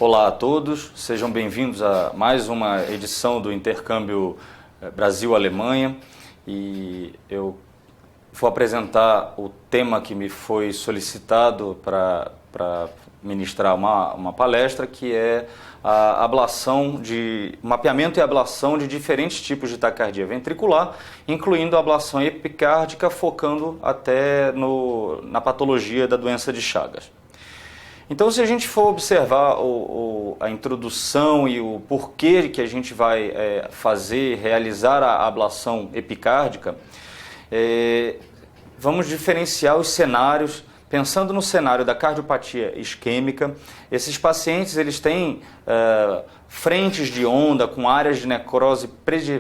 Olá a todos, sejam bem-vindos a mais uma edição do Intercâmbio Brasil-Alemanha e eu vou apresentar o tema que me foi solicitado para ministrar uma palestra, que é a mapeamento e ablação de diferentes tipos de taquicardia ventricular, incluindo a ablação epicárdica, focando até na patologia da doença de Chagas. Então, se a gente for observar a introdução e o porquê que a gente vai realizar a ablação epicárdica, vamos diferenciar os cenários. Pensando no cenário da cardiopatia isquêmica, esses pacientes eles têm frentes de onda com áreas de necrose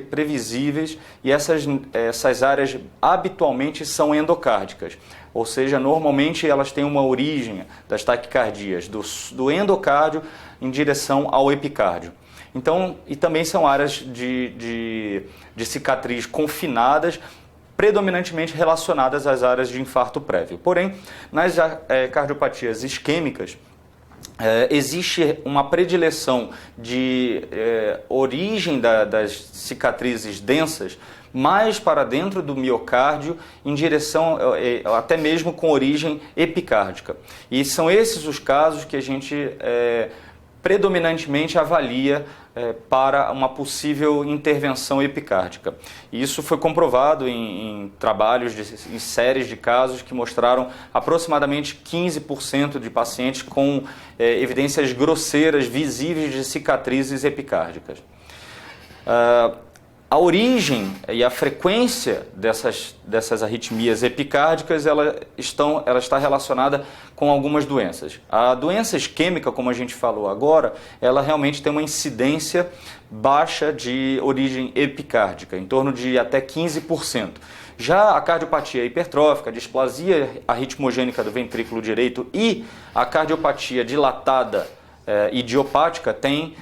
previsíveis e essas áreas habitualmente são endocárdicas, ou seja, normalmente elas têm uma origem das taquicardias do endocárdio em direção ao epicárdio. Então, e também são áreas de cicatriz confinadas, predominantemente relacionadas às áreas de infarto prévio. Porém, nas cardiopatias isquêmicas, existe uma predileção de origem das cicatrizes densas mais para dentro do miocárdio, em direção, até mesmo com origem epicárdica. E são esses os casos que a gente predominantemente avalia para uma possível intervenção epicárdica. E isso foi comprovado em trabalhos, em séries de casos que mostraram aproximadamente 15% de pacientes com evidências grosseiras, visíveis de cicatrizes epicárdicas. A origem e a frequência dessas arritmias epicárdicas ela está relacionada com algumas doenças. A doença isquêmica, como a gente falou agora, ela realmente tem uma incidência baixa de origem epicárdica, em torno de até 15%. Já a cardiopatia hipertrófica, a displasia arritmogênica do ventrículo direito e a cardiopatia dilatada idiopática tem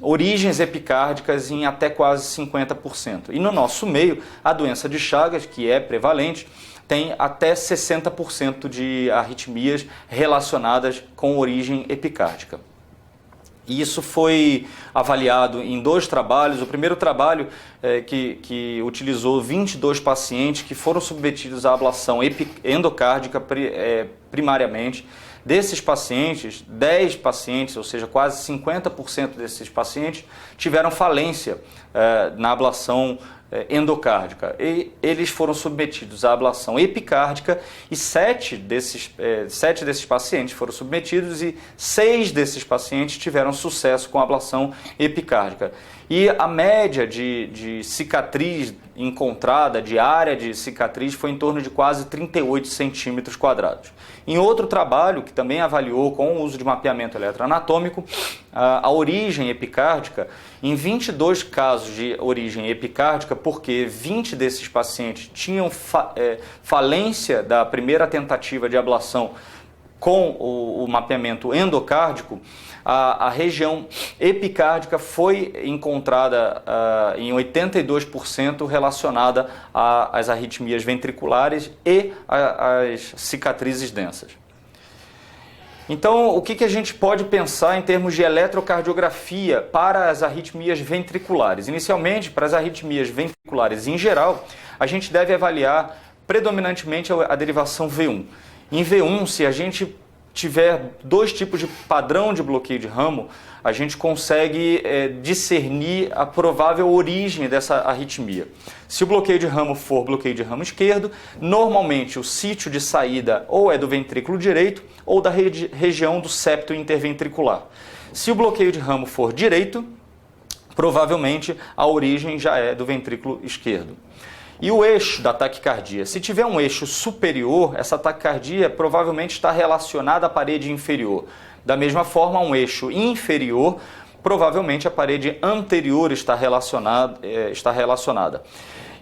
origens epicárdicas em até quase 50%. E no nosso meio, a doença de Chagas, que é prevalente, tem até 60% de arritmias relacionadas com origem epicárdica. E isso foi avaliado em 2 trabalhos. O primeiro trabalho que utilizou 22 pacientes que foram submetidos à ablação endocárdica primariamente. Desses pacientes, 10 pacientes, ou seja, quase 50% desses pacientes, tiveram falência na ablação endocárdica. E eles foram submetidos à ablação epicárdica e 7 desses pacientes foram submetidos e 6 desses pacientes tiveram sucesso com a ablação epicárdica. E a média de cicatriz encontrada, de área de cicatriz, foi em torno de quase 38 centímetros quadrados. Em outro trabalho, que também avaliou com o uso de mapeamento eletroanatômico a origem epicárdica, em 22 casos de origem epicárdica, porque 20 desses pacientes tinham falência da primeira tentativa de ablação com o mapeamento endocárdico, a região epicárdica foi encontrada em 82% relacionada às arritmias ventriculares e às cicatrizes densas. Então, o que a gente pode pensar em termos de eletrocardiografia para as arritmias ventriculares? Inicialmente, para as arritmias ventriculares em geral, a gente deve avaliar predominantemente a derivação V1. Em V1, se a gente tiver 2 tipos de padrão de bloqueio de ramo, a gente consegue discernir a provável origem dessa arritmia. Se o bloqueio de ramo for bloqueio de ramo esquerdo, normalmente o sítio de saída ou é do ventrículo direito ou da região do septo interventricular. Se o bloqueio de ramo for direito, provavelmente a origem já é do ventrículo esquerdo. E o eixo da taquicardia? Se tiver um eixo superior, essa taquicardia provavelmente está relacionada à parede inferior. Da mesma forma, um eixo inferior, provavelmente a parede anterior está relacionada.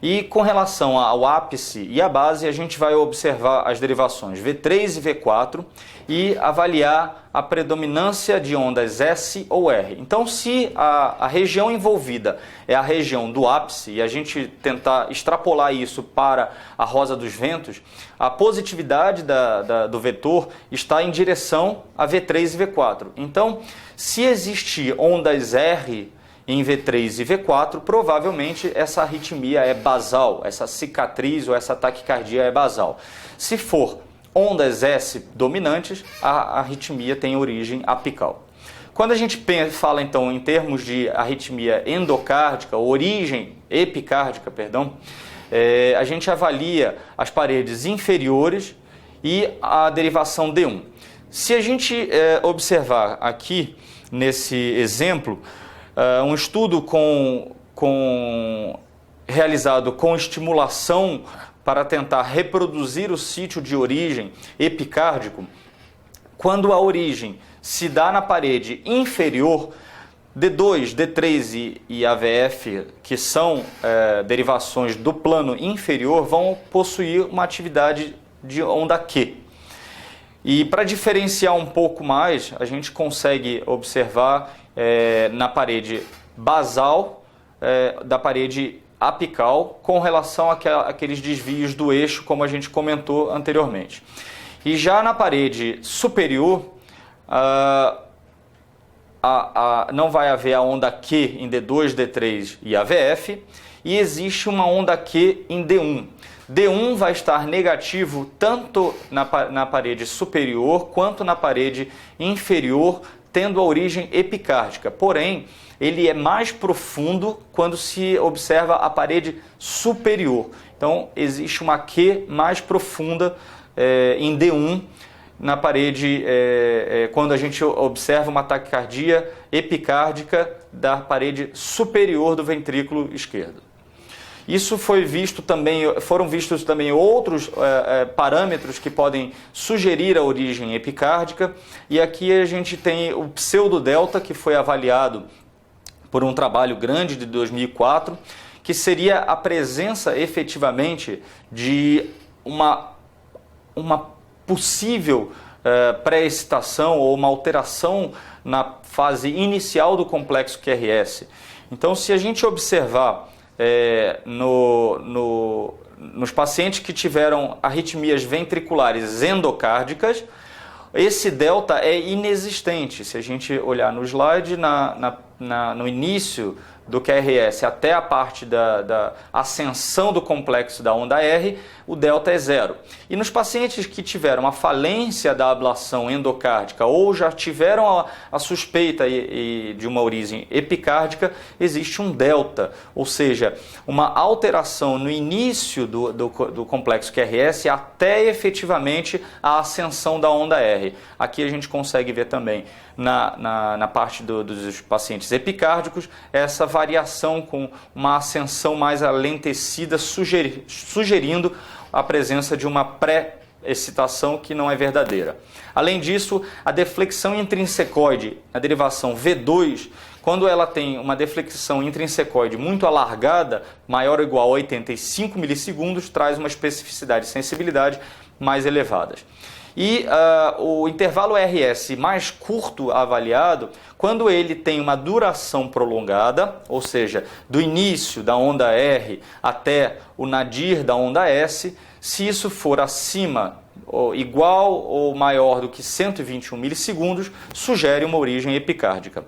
E com relação ao ápice e à base, a gente vai observar as derivações V3 e V4 e avaliar a predominância de ondas S ou R. Então, se a região envolvida é a região do ápice e a gente tentar extrapolar isso para a rosa dos ventos, a positividade do vetor está em direção a V3 e V4. Então, Se existir ondas R em V3 e V4, provavelmente essa arritmia é basal, essa cicatriz ou essa taquicardia é basal. Se for ondas S dominantes, a arritmia tem origem apical. Quando a gente fala então em termos de arritmia endocárdica, origem epicárdica, perdão, a gente avalia as paredes inferiores e a derivação D1. Se a gente observar aqui nesse exemplo, um estudo realizado com estimulação para tentar reproduzir o sítio de origem epicárdico, quando a origem se dá na parede inferior, D2, D3 e AVF, que são derivações do plano inferior, vão possuir uma atividade de onda Q. E para diferenciar um pouco mais, a gente consegue observar na parede basal da parede apical com relação àqueles desvios do eixo, como a gente comentou anteriormente. E já na parede superior, não vai haver a onda Q em D2, D3 e AVF, e existe uma onda Q em D1. D1 vai estar negativo tanto na parede superior quanto na parede inferior, tendo a origem epicárdica. Porém, ele é mais profundo quando se observa a parede superior. Então, existe uma Q mais profunda em D1 na parede, quando a gente observa uma taquicardia epicárdica da parede superior do ventrículo esquerdo. Isso foi visto também, foram vistos também outros parâmetros que podem sugerir a origem epicárdica, e aqui a gente tem o pseudodelta, que foi avaliado por um trabalho grande de 2004, que seria a presença efetivamente de uma possível pré-excitação ou uma alteração na fase inicial do complexo QRS. Então, se a gente observar nos pacientes que tiveram arritmias ventriculares endocárdicas, esse delta é inexistente. Se a gente olhar no slide, no início do QRS até a parte da ascensão do complexo da onda R, o delta é zero. E nos pacientes que tiveram a falência da ablação endocárdica ou já tiveram a suspeita de uma origem epicárdica, existe um delta, ou seja, uma alteração no início do complexo QRS até efetivamente a ascensão da onda R. Aqui a gente consegue ver também na parte dos pacientes epicárdicos essa variação com uma ascensão mais alentecida, sugerindo a presença de uma pré-excitação que não é verdadeira. Além disso, a deflexão intrinsecoide, a derivação V2, quando ela tem uma deflexão intrinsecoide muito alargada, maior ou igual a 85 milissegundos, traz uma especificidade e sensibilidade mais elevadas. E o intervalo RS mais curto avaliado, quando ele tem uma duração prolongada, ou seja, do início da onda R até o nadir da onda S, se isso for acima, ou igual ou maior do que 121 milissegundos, sugere uma origem epicárdica.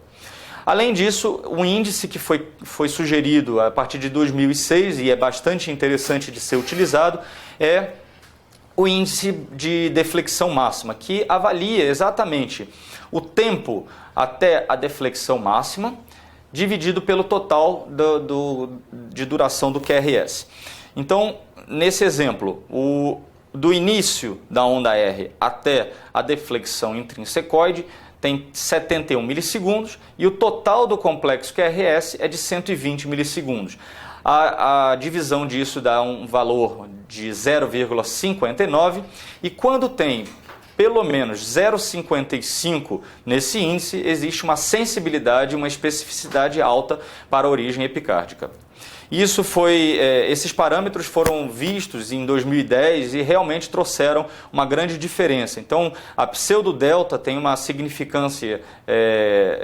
Além disso, um índice que foi sugerido a partir de 2006 e é bastante interessante de ser utilizado é o índice de deflexão máxima, que avalia exatamente o tempo até a deflexão máxima dividido pelo total de duração do QRS. Então, nesse exemplo, do início da onda R até a deflexão intrinsecoide tem 71 milissegundos e o total do complexo QRS é de 120 milissegundos. A divisão disso dá um valor de 0,59 e quando tem pelo menos 0,55 nesse índice, existe uma sensibilidade e uma especificidade alta para a origem epicárdica. Esses parâmetros foram vistos em 2010 e realmente trouxeram uma grande diferença. Então, a pseudodelta tem uma significância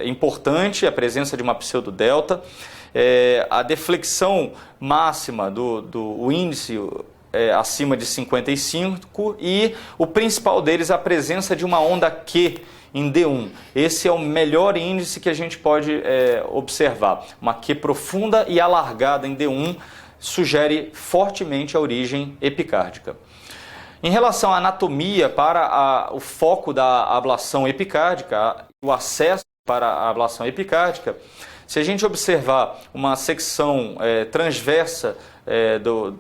importante, a presença de uma pseudodelta. A deflexão máxima do índice acima de 55 e o principal deles a presença de uma onda Q em D1. Esse é o melhor índice que a gente pode observar. Uma Q profunda e alargada em D1 sugere fortemente a origem epicárdica. Em relação à anatomia, para o foco da ablação epicárdica, o acesso para a ablação epicárdica, se a gente observar uma secção transversa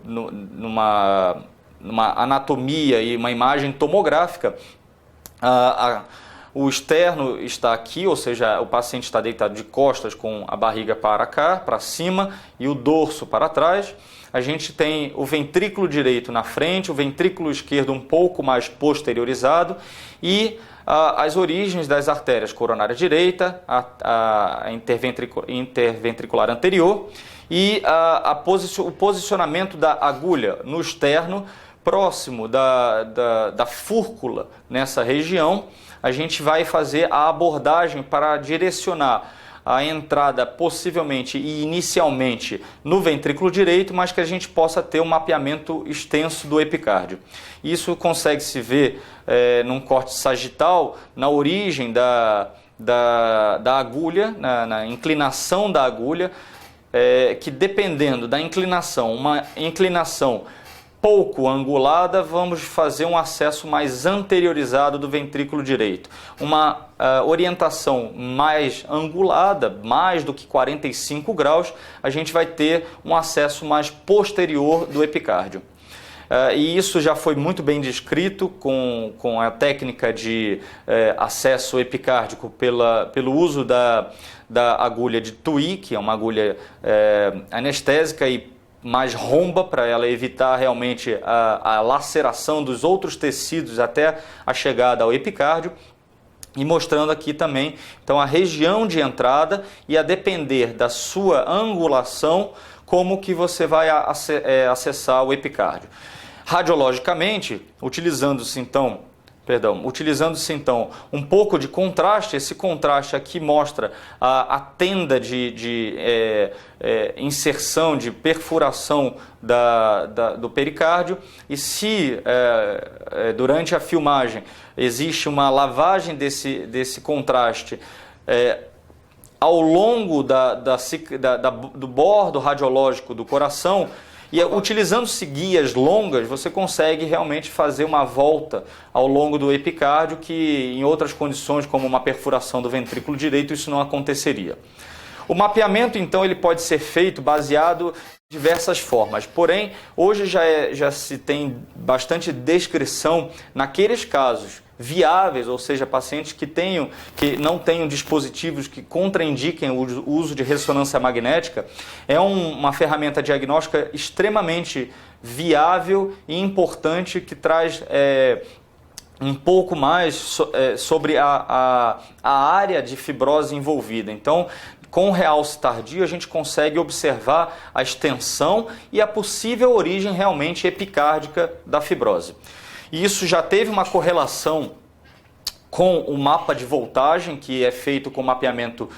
numa anatomia e uma imagem tomográfica, o externo está aqui, ou seja, o paciente está deitado de costas com a barriga para cá, para cima, e o dorso para trás. A gente tem o ventrículo direito na frente, o ventrículo esquerdo um pouco mais posteriorizado e as origens das artérias coronária direita, a interventricular anterior e o posicionamento da agulha no externo, próximo da fúrcula nessa região. A gente vai fazer a abordagem para direcionar a entrada possivelmente e inicialmente no ventrículo direito, mas que a gente possa ter um mapeamento extenso do epicárdio. Isso consegue-se ver num corte sagital, na origem da agulha, na inclinação da agulha, que dependendo da inclinação, uma inclinação pouco angulada, vamos fazer um acesso mais anteriorizado do ventrículo direito. Uma orientação mais angulada, mais do que 45 graus, a gente vai ter um acesso mais posterior do epicárdio. E isso já foi muito bem descrito com a técnica de acesso epicárdico pelo uso da agulha de TUI, que é uma agulha anestésica e mais romba, para ela evitar realmente a laceração dos outros tecidos até a chegada ao epicárdio, e mostrando aqui também então a região de entrada e, a depender da sua angulação, como que você vai acessar o epicárdio. Radiologicamente, utilizando-se então um pouco de contraste, esse contraste aqui mostra a tenda de inserção, de perfuração do pericárdio, e se durante a filmagem existe uma lavagem desse contraste ao longo do bordo radiológico do coração, e utilizando-se guias longas, você consegue realmente fazer uma volta ao longo do epicárdio, que em outras condições, como uma perfuração do ventrículo direito, isso não aconteceria. O mapeamento, então, ele pode ser feito baseado em diversas formas, porém, hoje já se tem bastante descrição naqueles casos viáveis, ou seja, pacientes que não tenham dispositivos que contraindiquem o uso de ressonância magnética. É uma ferramenta diagnóstica extremamente viável e importante, que traz um pouco mais sobre a área de fibrose envolvida. Então, com o realce tardio, a gente consegue observar a extensão e a possível origem realmente epicárdica da fibrose. E isso já teve uma correlação com o mapa de voltagem, que é feito com mapeamento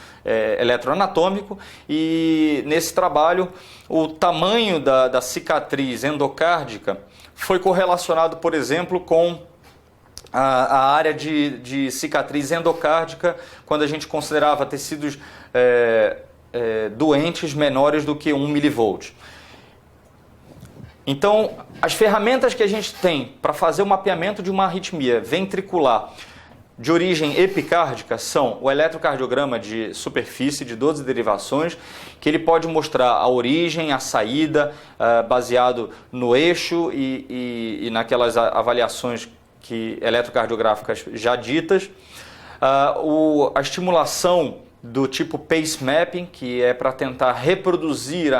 eletroanatômico, e nesse trabalho o tamanho da cicatriz endocárdica foi correlacionado, por exemplo, com a área de cicatriz endocárdica, quando a gente considerava tecidos doentes menores do que 1 milivolt. Então, as ferramentas que a gente tem para fazer o mapeamento de uma arritmia ventricular de origem epicárdica são o eletrocardiograma de superfície de 12 derivações, que ele pode mostrar a origem, a saída, baseado no eixo e naquelas avaliações eletrocardiográficas já ditas. A estimulação do tipo pace mapping, que é para tentar reproduzir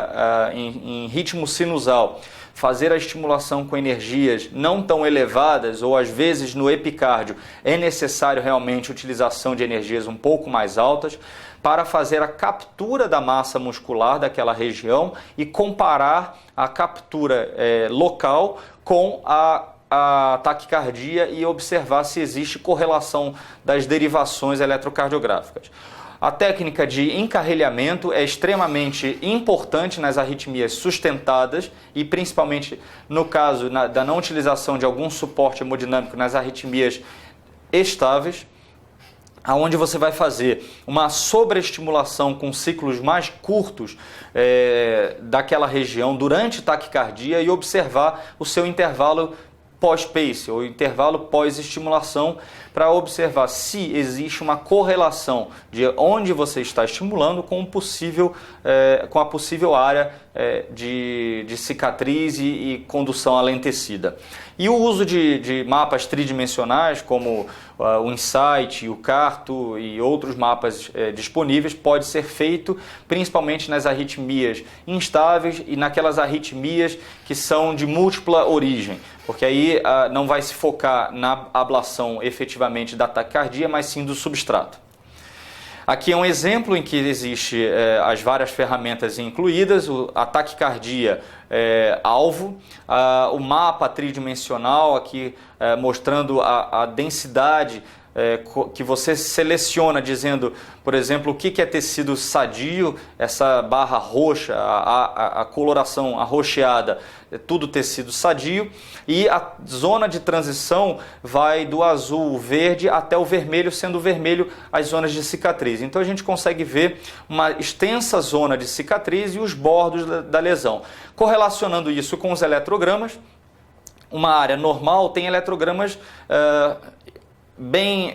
em ritmo sinusal, fazer a estimulação com energias não tão elevadas, ou às vezes no epicárdio é necessário realmente a utilização de energias um pouco mais altas, para fazer a captura da massa muscular daquela região e comparar a captura local com a taquicardia e observar se existe correlação das derivações eletrocardiográficas. A técnica de encarrilhamento é extremamente importante nas arritmias sustentadas e principalmente no caso da não utilização de algum suporte hemodinâmico nas arritmias estáveis. aonde você vai fazer uma sobreestimulação com ciclos mais curtos daquela região durante taquicardia e observar o seu intervalo pós-pace, ou intervalo pós-estimulação, para observar se existe uma correlação de onde você está estimulando com a possível área de cicatriz e condução alentecida. E o uso de mapas tridimensionais, como o Insight, o Carto e outros mapas disponíveis, pode ser feito principalmente nas arritmias instáveis e naquelas arritmias que são de múltipla origem, porque aí não vai se focar na ablação efetivamente da taquicardia, mas sim do substrato. Aqui é um exemplo em que existe as várias ferramentas incluídas, a taquicardia alvo, o mapa tridimensional aqui mostrando a densidade que você seleciona, dizendo, por exemplo, o que é tecido sadio, essa barra roxa, a coloração arroxeada, é tudo tecido sadio, e a zona de transição vai do azul, verde, até o vermelho, sendo o vermelho as zonas de cicatriz. Então a gente consegue ver uma extensa zona de cicatriz e os bordos da lesão. Correlacionando isso com os eletrogramas, uma área normal tem eletrogramas bem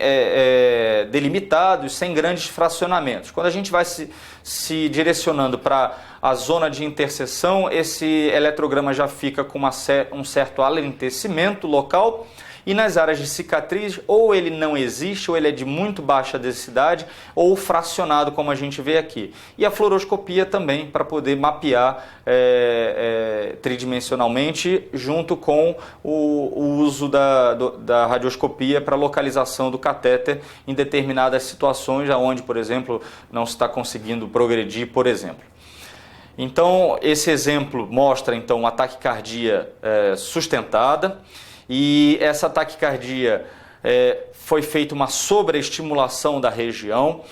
delimitados, sem grandes fracionamentos. Quando a gente vai se direcionando para a zona de interseção, esse eletrograma já fica com um certo alentecimento local, e nas áreas de cicatriz, ou ele não existe, ou ele é de muito baixa densidade, ou fracionado, como a gente vê aqui. E a fluoroscopia também, para poder mapear tridimensionalmente, junto com o uso da radioscopia para localização do catéter em determinadas situações, onde, por exemplo, não se está conseguindo progredir, por exemplo. Então, esse exemplo mostra então uma taquicardia sustentada, e essa taquicardia foi feita uma sobreestimulação da região.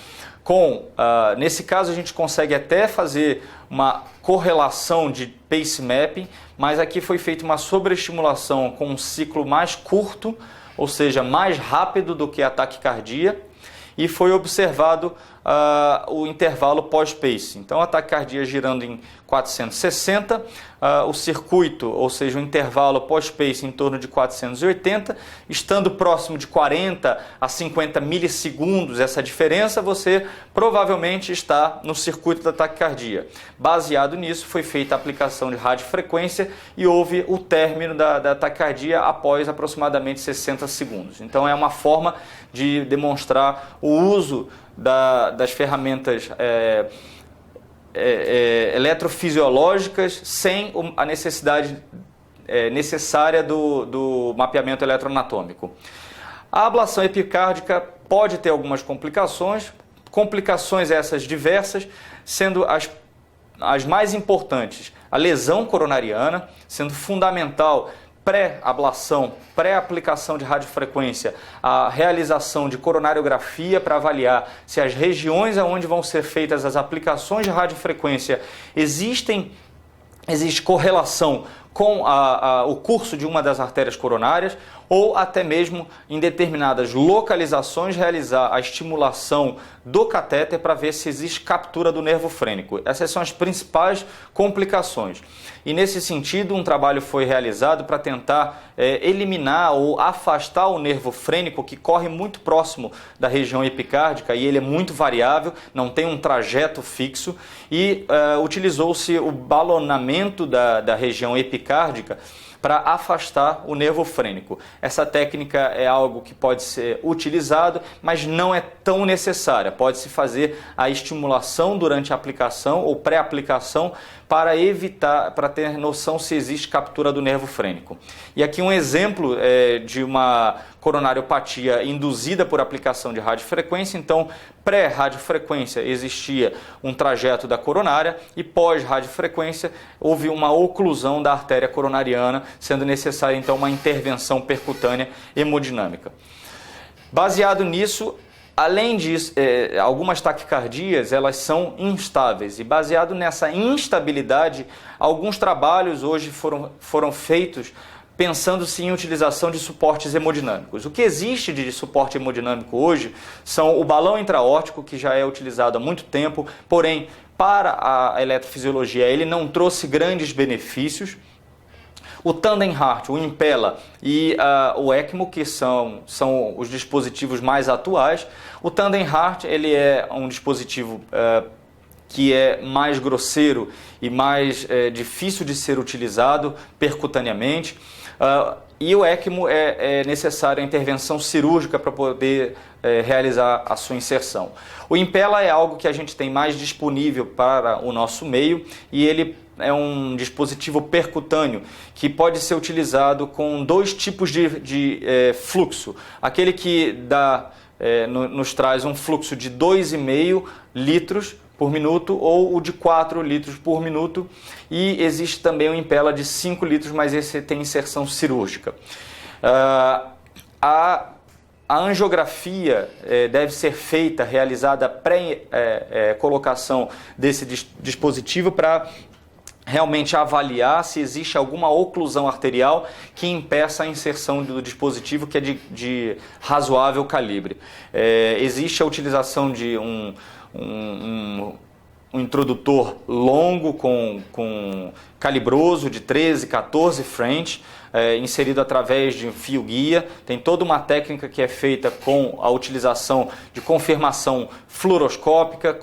Nesse caso, a gente consegue até fazer uma correlação de pace mapping, mas aqui foi feita uma sobreestimulação com um ciclo mais curto, ou seja, mais rápido do que a taquicardia, e foi observado o intervalo pós-pace. Então, a taquicardia girando em 460, o circuito, ou seja, o intervalo pós-pace em torno de 480, estando próximo de 40 a 50 milissegundos essa diferença, você provavelmente está no circuito da taquicardia. Baseado nisso, foi feita a aplicação de radiofrequência e houve o término da taquicardia após aproximadamente 60 segundos. Então, é uma forma de demonstrar o uso das ferramentas eletrofisiológicas sem a necessidade necessária do mapeamento eletroanatômico. A ablação epicárdica pode ter algumas complicações essas diversas, sendo as mais importantes a lesão coronariana, sendo fundamental pré-ablação, pré-aplicação de radiofrequência, a realização de coronariografia para avaliar se as regiões onde vão ser feitas as aplicações de radiofrequência existe correlação com o curso de uma das artérias coronárias, ou até mesmo em determinadas localizações realizar a estimulação do catéter para ver se existe captura do nervo frênico. Essas são as principais complicações. E nesse sentido, um trabalho foi realizado para tentar eliminar ou afastar o nervo frênico, que corre muito próximo da região epicárdica e ele é muito variável, não tem um trajeto fixo, e utilizou-se o balonamento da região epicárdica para afastar o nervo frênico. Essa técnica é algo que pode ser utilizado, mas não é tão necessária. Pode-se fazer a estimulação durante a aplicação ou pré-aplicação para evitar, para ter noção se existe captura do nervo frênico. E aqui um exemplo de uma coronariopatia induzida por aplicação de radiofrequência. Então, pré-radiofrequência existia um trajeto da coronária e pós-radiofrequência houve uma oclusão da artéria coronariana, sendo necessária então uma intervenção percutânea hemodinâmica. Baseado nisso, além disso, algumas taquicardias elas são instáveis, e baseado nessa instabilidade, alguns trabalhos hoje foram feitos pensando-se em utilização de suportes hemodinâmicos. O que existe de suporte hemodinâmico hoje são o balão intraórtico, que já é utilizado há muito tempo, porém, para a eletrofisiologia, ele não trouxe grandes benefícios. O Tandem Heart, o Impella e o ECMO, que são os dispositivos mais atuais. O Tandem Heart, ele é um dispositivo que é mais grosseiro e mais difícil de ser utilizado percutaneamente. E o ECMO é necessária a intervenção cirúrgica para poder realizar a sua inserção. O Impella é algo que a gente tem mais disponível para o nosso meio e ele é um dispositivo percutâneo que pode ser utilizado com dois tipos de fluxo. Aquele que nos traz um fluxo de 2,5 litros por minuto ou o de 4 litros por minuto, e existe também o Impella de 5 litros, mas esse tem inserção cirúrgica. A angiografia deve ser feita, realizada pré-colocação desse dispositivo para realmente avaliar se existe alguma oclusão arterial que impeça a inserção do dispositivo, que é de razoável calibre. Existe a utilização de um introdutor longo com calibroso de 13, 14 French, inserido através de um fio guia. Tem toda uma técnica que é feita com a utilização de confirmação fluoroscópica,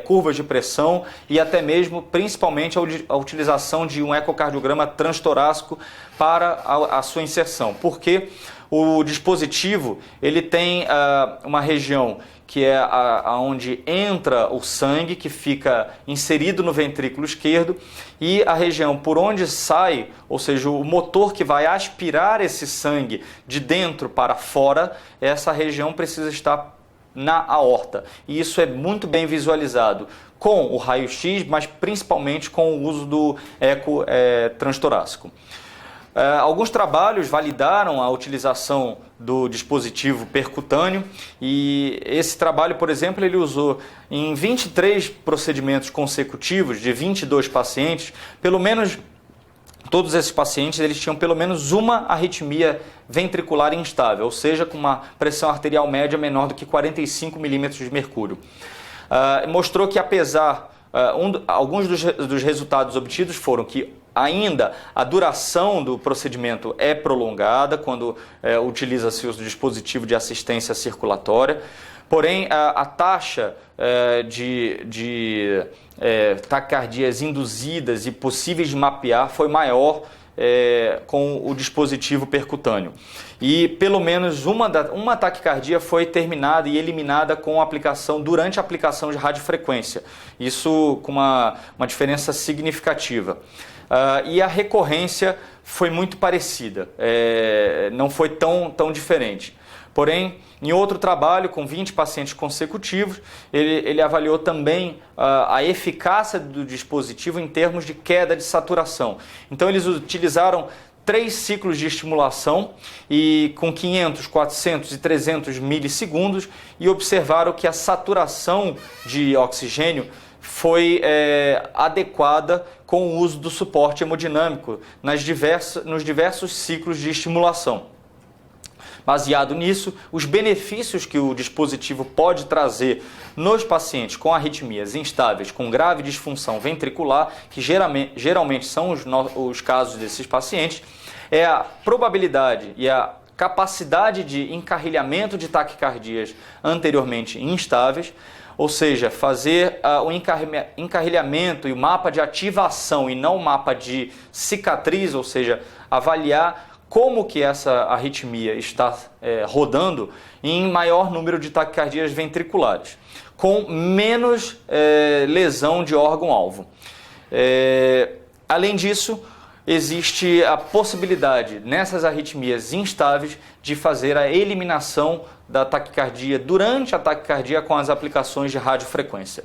curvas de pressão e até mesmo, principalmente, a utilização de um ecocardiograma transtorácico para a sua inserção. Porque o dispositivo ele tem uma região que é onde entra o sangue, que fica inserido no ventrículo esquerdo, e a região por onde sai, ou seja, o motor que vai aspirar esse sangue de dentro para fora, essa região precisa estar na aorta. E isso é muito bem visualizado com o raio-x, mas principalmente com o uso do eco transtorácico. Alguns trabalhos validaram a utilização do dispositivo percutâneo e esse trabalho, por exemplo, ele usou em 23 procedimentos consecutivos de 22 pacientes, pelo menos todos esses pacientes eles tinham pelo menos uma arritmia ventricular instável, ou seja, com uma pressão arterial média menor do que 45 milímetros de mercúrio. Mostrou que apesar, alguns dos resultados obtidos foram que ainda a duração do procedimento é prolongada quando utiliza-se o dispositivo de assistência circulatória, porém a taxa de taquicardias induzidas e possíveis de mapear foi maior com o dispositivo percutâneo. E pelo menos uma taquicardia foi terminada e eliminada com durante a aplicação de radiofrequência. Isso com uma diferença significativa. E a recorrência foi muito parecida, não foi tão diferente. Porém, em outro trabalho, com 20 pacientes consecutivos, ele avaliou também a eficácia do dispositivo em termos de queda de saturação. Então, eles utilizaram 3 ciclos de estimulação e com 500, 400 e 300 milissegundos e observaram que a saturação de oxigênio foi adequada com o uso do suporte hemodinâmico nos diversos ciclos de estimulação. Baseado nisso, os benefícios que o dispositivo pode trazer nos pacientes com arritmias instáveis, com grave disfunção ventricular, que geralmente são os casos desses pacientes, é a probabilidade e a capacidade de encarrilhamento de taquicardias anteriormente instáveis, ou seja, fazer o encarrilhamento e o mapa de ativação e não o mapa de cicatriz, ou seja, avaliar como que essa arritmia está rodando em maior número de taquicardias ventriculares, com menos lesão de órgão-alvo. Além disso, existe a possibilidade, nessas arritmias instáveis, de fazer a eliminação da taquicardia durante a taquicardia com as aplicações de radiofrequência.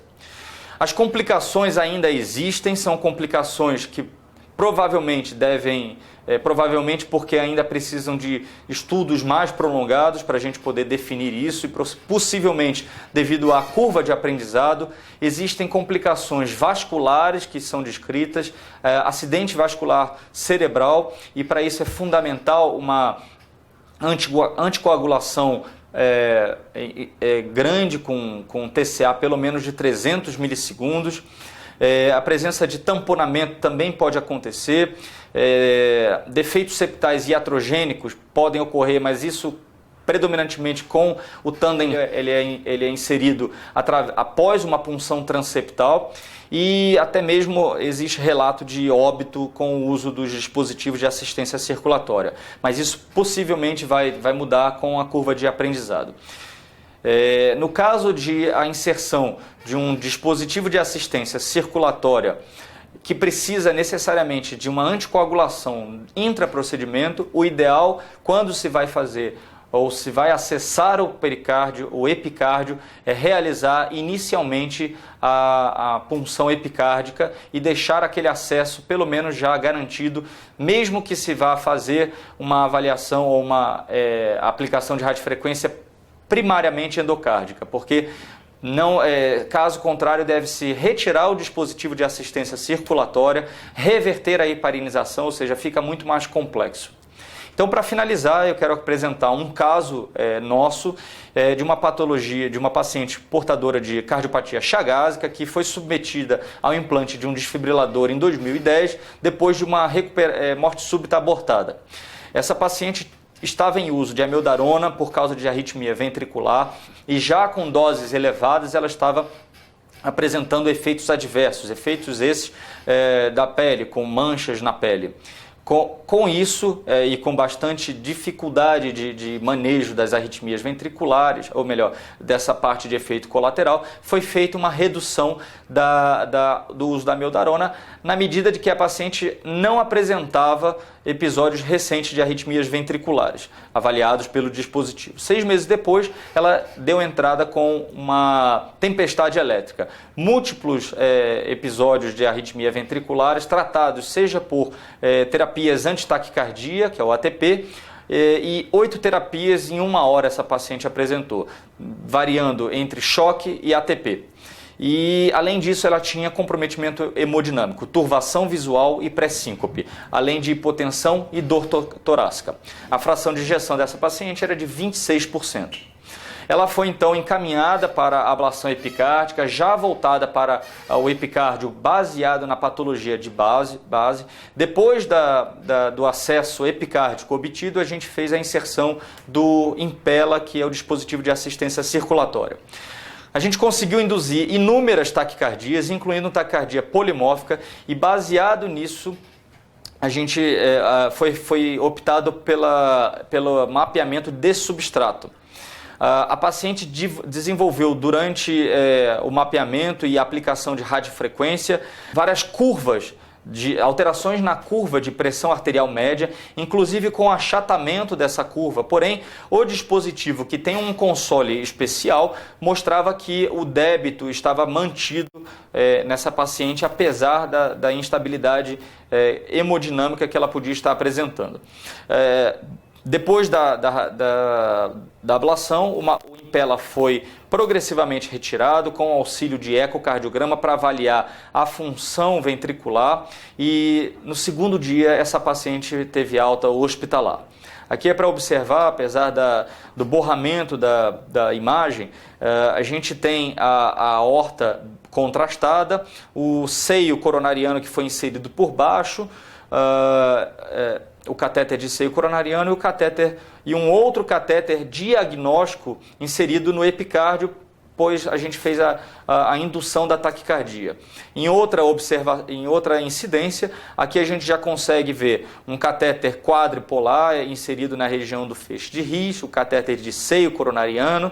As complicações ainda existem, são complicações que provavelmente porque ainda precisam de estudos mais prolongados para a gente poder definir isso e possivelmente devido à curva de aprendizado, existem complicações vasculares que são descritas, acidente vascular cerebral, e para isso é fundamental uma anticoagulação grande com TCA pelo menos de 300 milissegundos. A presença de tamponamento também pode acontecer, defeitos septais iatrogênicos podem ocorrer, mas isso predominantemente com o tandem, ele é inserido após uma punção transeptal, e até mesmo existe relato de óbito com o uso dos dispositivos de assistência circulatória, mas isso possivelmente vai mudar com a curva de aprendizado. No caso de a inserção de um dispositivo de assistência circulatória que precisa necessariamente de uma anticoagulação intraprocedimento, o ideal, quando se vai fazer ou se vai acessar o pericárdio, o epicárdio, é realizar inicialmente a punção epicárdica e deixar aquele acesso pelo menos já garantido, mesmo que se vá fazer uma avaliação ou uma aplicação de radiofrequência primariamente endocárdica, porque caso contrário deve-se retirar o dispositivo de assistência circulatória, reverter a heparinização, ou seja, fica muito mais complexo. Então, para finalizar, eu quero apresentar um caso nosso de uma patologia, de uma paciente portadora de cardiopatia chagásica que foi submetida ao implante de um desfibrilador em 2010, depois de uma morte súbita abortada. Essa paciente estava em uso de amiodarona por causa de arritmia ventricular e já com doses elevadas ela estava apresentando efeitos adversos, efeitos esses da pele, com manchas na pele. Com isso e com bastante dificuldade de manejo das arritmias ventriculares, ou melhor, dessa parte de efeito colateral, foi feita uma redução do uso da amiodarona na medida de que a paciente não apresentava episódios recentes de arritmias ventriculares, avaliados pelo dispositivo. 6 meses depois, ela deu entrada com uma tempestade elétrica. Múltiplos episódios de arritmia ventriculares tratados, seja por terapias antitaquicardia, que é o ATP, e 8 terapias em 1 hora essa paciente apresentou, variando entre choque e ATP. E, além disso, ela tinha comprometimento hemodinâmico, turvação visual e pré-síncope, além de hipotensão e dor torácica. A fração de ejeção dessa paciente era de 26%. Ela foi, então, encaminhada para a ablação epicárdica, já voltada para o epicárdio baseado na patologia de base. Depois do acesso epicárdico obtido, a gente fez a inserção do Impella, que é o dispositivo de assistência circulatória. A gente conseguiu induzir inúmeras taquicardias, incluindo taquicardia polimórfica, e baseado nisso, a gente foi optado pelo mapeamento de substrato. A paciente desenvolveu durante o mapeamento e a aplicação de radiofrequência várias curvas, de alterações na curva de pressão arterial média, inclusive com achatamento dessa curva. Porém, o dispositivo, que tem um console especial, mostrava que o débito estava mantido nessa paciente, apesar da instabilidade hemodinâmica que ela podia estar apresentando. Depois da ablação, o Impella foi progressivamente retirado com auxílio de ecocardiograma para avaliar a função ventricular, e no segundo dia essa paciente teve alta hospitalar. Aqui é para observar, apesar do borramento da imagem, a gente tem a aorta contrastada, o seio coronariano que foi inserido por baixo, o catéter de seio coronariano e um outro catéter diagnóstico inserido no epicárdio, pois a gente fez a indução da taquicardia. Em outra incidência, aqui a gente já consegue ver um catéter quadripolar inserido na região do feixe de Rhis, o catéter de seio coronariano,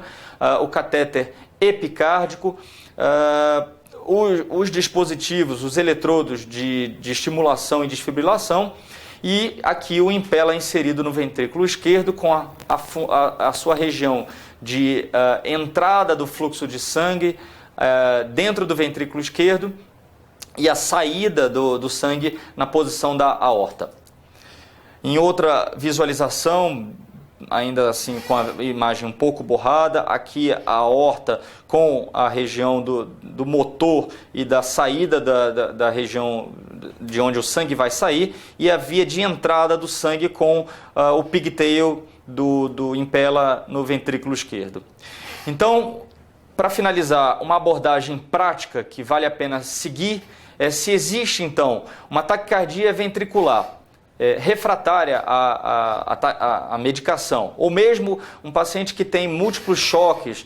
o catéter epicárdico, os dispositivos, os eletrodos de estimulação e desfibrilação, e aqui o Impella inserido no ventrículo esquerdo com a sua região de entrada do fluxo de sangue dentro do ventrículo esquerdo, e a saída do sangue na posição da aorta. Em outra visualização, ainda assim com a imagem um pouco borrada, aqui a aorta com a região do motor e da saída da região de onde o sangue vai sair, e a via de entrada do sangue com o pigtail do impella no ventrículo esquerdo. Então, para finalizar, uma abordagem prática que vale a pena seguir é se existe então uma taquicardia ventricular refratária à medicação, ou mesmo um paciente que tem múltiplos choques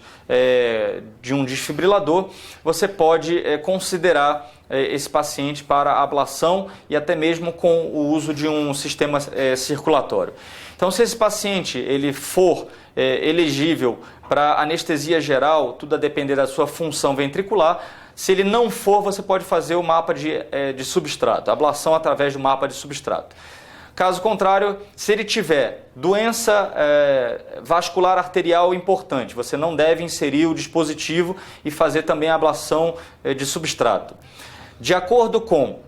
de um desfibrilador, você pode considerar esse paciente para ablação e até mesmo com o uso de um sistema circulatório. Então, se esse paciente ele for elegível para anestesia geral, tudo a depender da sua função ventricular. Se ele não for, você pode fazer o mapa de substrato, ablação através do mapa de substrato. Caso contrário, se ele tiver doença vascular arterial importante, você não deve inserir o dispositivo e fazer também a ablação de substrato. De acordo com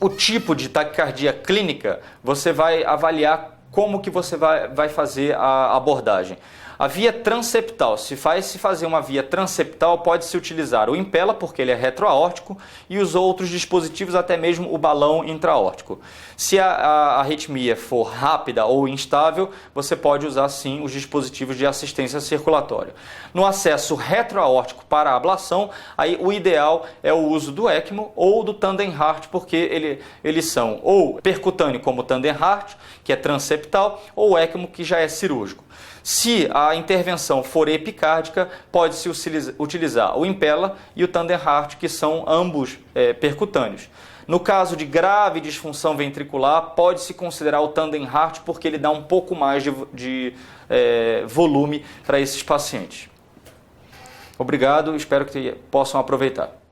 o tipo de taquicardia clínica, você vai avaliar como que você vai fazer a abordagem. A via transeptal, se fazer uma via transeptal, pode-se utilizar o impella, porque ele é retroaórtico, e os outros dispositivos, até mesmo o balão intraórtico. Se a arritmia for rápida ou instável, você pode usar sim os dispositivos de assistência circulatória. No acesso retroaórtico para a ablação, aí o ideal é o uso do ECMO ou do Tandem Heart, porque eles são ou percutâneo como o Tandem Heart, que é transeptal, ou o ECMO, que já é cirúrgico. Se a intervenção for epicárdica, pode-se utilizar o impella e o Tandem Heart, que são ambos percutâneos. No caso de grave disfunção ventricular, pode-se considerar o Tandem Heart, porque ele dá um pouco mais de volume para esses pacientes. Obrigado, espero que possam aproveitar.